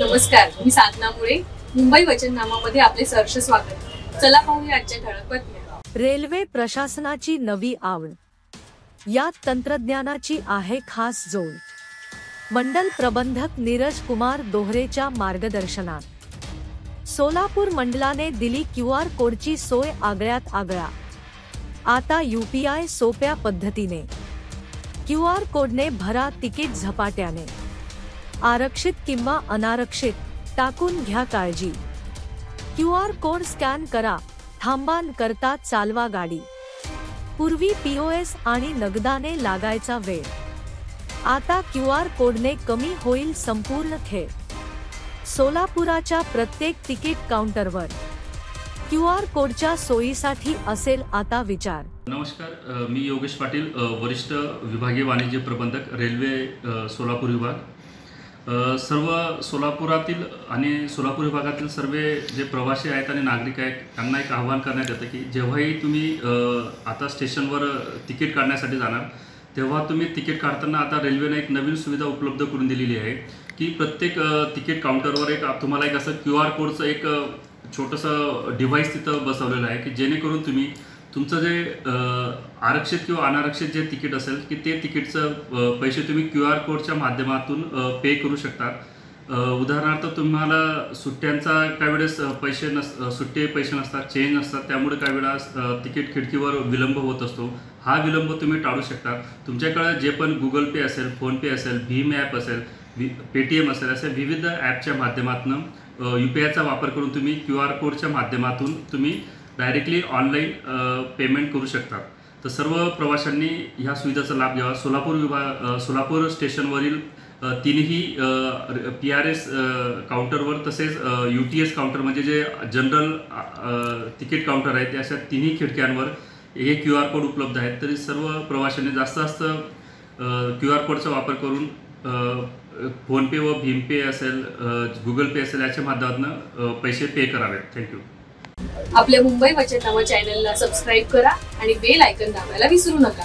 नमस्कार, मी साधना मुळे. मुंबई वचननामामध्ये आपले सहर्ष स्वागत. चला पाहूया आजच्या ठळक बातम्या. रेल्वे प्रशासनाची नवी आवड, यात तंत्रज्ञानाची आहे खास जोड. मंडल प्रबंधक नीरज कुमार दोहरेच्या मार्गदर्शनात सोलापूर मंडलाने दिली QR कोडची सोय. आगळ्यात आगळा आता UPI सोप्या पद्धतीने. QR कोडने भरा तिकीट झपाट्याने. आरक्षित किंवा अनारक्षित टाकून घ्या काळजी. QR कोड स्कॅन करा, थांबान करता चालवा गाडी. पूर्वी POS आणि नगदाने लागायचा वेळ, आता QR कोडने कमी होईल संपूर्ण खेळ. सोलापुराच्या प्रत्येक तिकीट काउंटरवर QR कोडच्या सोयीसाठी असेल आता विचार. नमस्कार, मी योगेश पाटील, वरिष्ठ विभागीय वाणिज्य प्रबंधक, रेल्वे सोलापूर विभाग. सर्व सोलापुरातील आणि सोलापूर विभागातील सर्व जे प्रवासी आहेत आणि नागरिक आहेत त्यांना एक आवाहन करण्यात येतं की जेव्हाही तुम्ही आता स्टेशनवर तिकीट काढण्यासाठी जाणार तेव्हा तुम्ही तिकीट काढताना आता रेल्वेने एक नवीन सुविधा उपलब्ध करून दिलेली आहे की प्रत्येक तिकीट काउंटरवर एक तुम्हाला एक असं QR कोडचं एक छोटंसं डिव्हाइस तिथं बसवलेलं आहे की जेणेकरून तुम्ही तुमचं जे आरक्षित किंवा अनारक्षित जे तिकीट असेल की ते तिकीटचं पैसे तुम्ही QR कोडच्या माध्यमातून पे करू शकतात. उदाहरणार्थ तुम्हाला सुट्ट्यांचा काही वेळेस सुट्टे पैसे नसतात, चेंज नसतात, त्यामुळे काही वेळा तिकीट खिडकीवर विलंब होत असतो. हा विलंब तुम्ही टाळू शकता. तुमच्याकडे जे पण Google पे असेल, फोनपे असेल, भीम ॲप असेल, Paytm असेल, अशा विविध ॲपच्या माध्यमातून UPIचा वापर करून तुम्ही QR कोडच्या माध्यमातून तुम्ही डायरेक्टली ऑनलाईन पेमेंट करू शकतात. तर सर्व प्रवाशांनी ह्या सुविधेचा लाभ घ्यावा. सोलापूर स्टेशनवरील तिन्ही PRS काउंटरवर तसेच UTS काउंटर म्हणजे जे जनरल तिकीट काउंटर आहेत अशा तिन्ही खिडक्यांवर हे QR कोड उपलब्ध आहेत. तरी सर्व प्रवाशांनी जास्त QR कोडचा वापर करून फोनपे व भीमपे असेल, गुगल पे असेल याच्या माध्यमातून पैसे पे करावेत. थँक्यू. आपल्या मुंबई वचननामा चॅनलला सबस्क्राईब करा आणि बेल आयकॉन दाबायला विसरू नका.